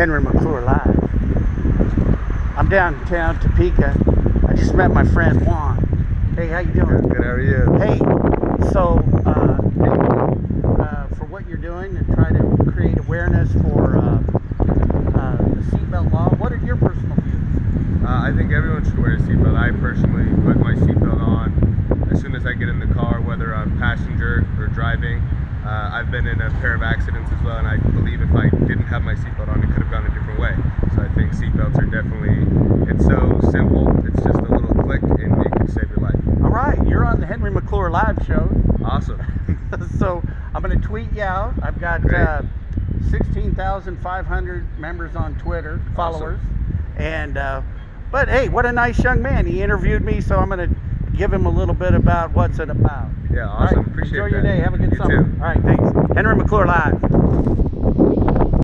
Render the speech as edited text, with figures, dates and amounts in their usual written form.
Henry McClure Live. I'm downtown Topeka. I just met my friend Juan. Hey, how you doing? Good, how are you? Hey, so thank you for what you're doing and try to create awareness for the seatbelt law. What are your personal views? I think everyone should wear a seatbelt. I personally put my seatbelt on as soon as I get in the car, whether I'm passenger or driving. I've been in a pair of accidents as well, and I believe if I didn't have my seatbelt on, it could have gone a different way. So I think seatbelts are definitely, it's so simple, it's just a little click and it can save your life. All right, you're on the Henry McClure Live show. Awesome. So I'm going to tweet you out. I've got 16,500 members on Twitter, followers. Awesome. And but hey, what a nice young man. He interviewed me, so I'm going to give him a little bit about what's it about. Yeah, awesome. Right, Appreciate enjoy that. your day. Have a good You summer. too. All right, thanks. Henry McClure Live.